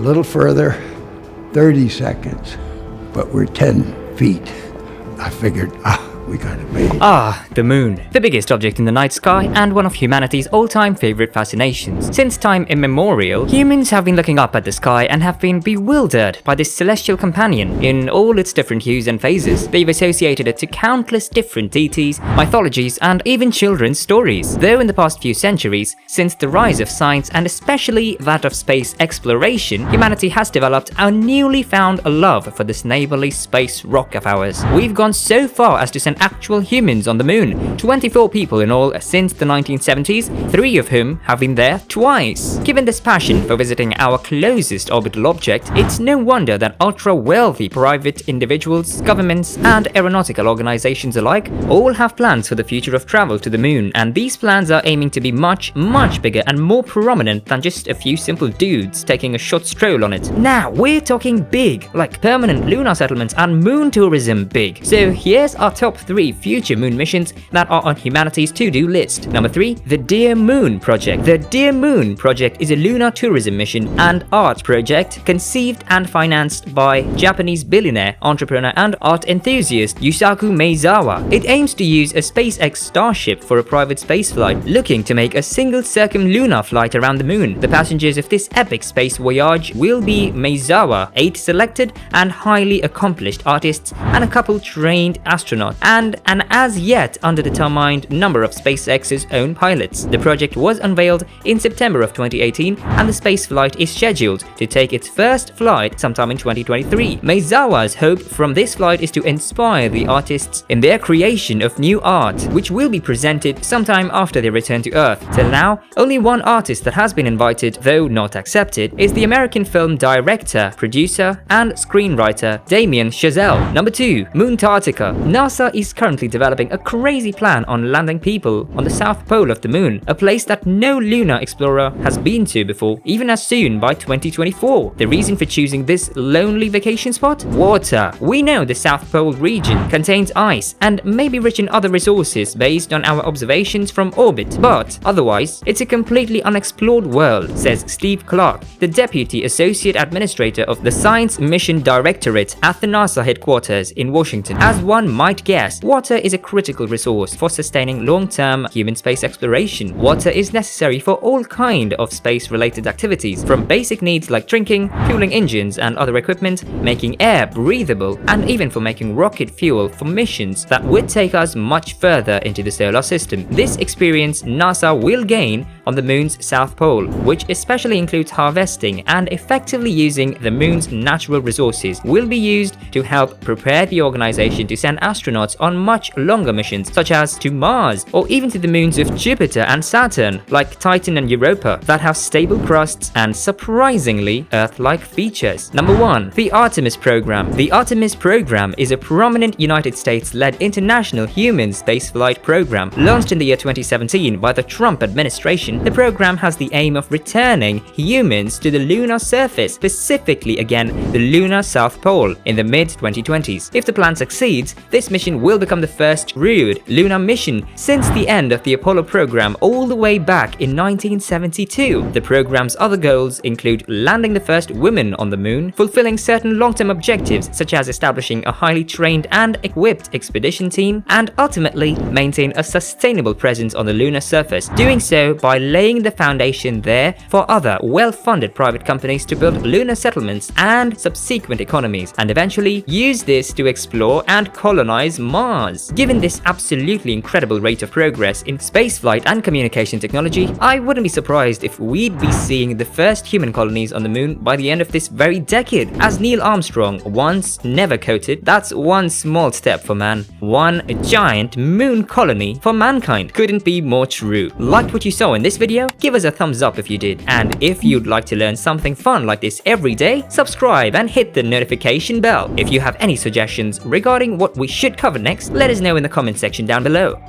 little further, 30 seconds, but we're 10 feet. I figured, we gotta make it. The moon. The biggest object in the night sky and one of humanity's all-time favorite fascinations. Since time immemorial, humans have been looking up at the sky and have been bewildered by this celestial companion in all its different hues and phases. They've associated it to countless different deities, mythologies, and even children's stories. Though in the past few centuries, since the rise of science and especially that of space exploration, humanity has developed a newly found love for this neighborly space rock of ours. We've gone so far as to send actual humans on the moon, 24 people in all since the 1970s, 3 of whom have been there twice. Given this passion for visiting our closest orbital object, it's no wonder that ultra-wealthy private individuals, governments, and aeronautical organizations alike all have plans for the future of travel to the moon, and these plans are aiming to be much bigger and more prominent than just a few simple dudes taking a short stroll on it. Now, we're talking big, like permanent lunar settlements and moon tourism big. So here's our top 3 future moon missions that are on humanity's to-do list. Number 3, the Dear Moon Project. The Dear Moon Project is a lunar tourism mission and art project conceived and financed by Japanese billionaire, entrepreneur, and art enthusiast Yusaku Maezawa. It aims to use a SpaceX Starship for a private spaceflight, looking to make a single circumlunar flight around the moon. The passengers of this epic space voyage will be Maezawa, 8 selected and highly accomplished artists, and a couple trained astronauts, and an as yet undetermined number of SpaceX's own pilots. The project was unveiled in September of 2018, and the spaceflight is scheduled to take its first flight sometime in 2023. Maezawa's hope from this flight is to inspire the artists in their creation of new art, which will be presented sometime after their return to Earth. Till now, only one artist that has been invited, though not accepted, is the American film director, producer, and screenwriter Damien Chazelle. Number 2, Moontarctica. NASA is currently developing a crazy plan on landing people on the south pole of the moon, a place that no lunar explorer has been to before, even as soon by 2024. The reason for choosing this lonely vacation spot? Water. We know the South Pole region contains ice and may be rich in other resources based on our observations from orbit, but otherwise, it's a completely unexplored world, says Steve Clark, the Deputy Associate Administrator of the Science Mission Directorate at the NASA headquarters in Washington. As one might guess, water is a critical resource for sustaining long-term human space exploration. Water is necessary for all kinds of space-related activities, from basic needs like drinking, fueling engines and other equipment, making air breathable, and even for making rocket fuel for missions that would take us much further into the solar system. This experience NASA will gain on the moon's south pole, which especially includes harvesting and effectively using the moon's natural resources, will be used to help prepare the organization to send astronauts on much longer missions, such as to Mars or even to the moons of Jupiter and Saturn, like Titan and Europa, that have stable crusts and surprisingly Earth-like features. Number 1, the Artemis Program. The Artemis Program is a prominent United States-led international human spaceflight program launched in the year 2017 by the Trump administration. The program has the aim of returning humans to the lunar surface, specifically again the lunar South Pole, in the mid-2020s. If the plan succeeds, this mission will become the first crewed lunar mission since the end of the Apollo program all the way back in 1972. The program's other goals include landing the first women on the moon, fulfilling certain long-term objectives such as establishing a highly trained and equipped expedition team, and ultimately maintain a sustainable presence on the lunar surface, doing so by laying the foundation there for other well-funded private companies to build lunar settlements and subsequent economies, and eventually use this to explore and colonize Mars. Given this absolutely incredible rate of progress in spaceflight and communication technology, I wouldn't be surprised if we'd be seeing the first human colonies on the moon by the end of this very decade. As Neil Armstrong once never quoted, that's one small step for man, one giant moon colony for mankind. Couldn't be more true. Liked what you saw in this video? Give us a thumbs up if you did. And if you'd like to learn something fun like this every day, subscribe and hit the notification bell. If you have any suggestions regarding what we should cover next, let us know in the comment section down below.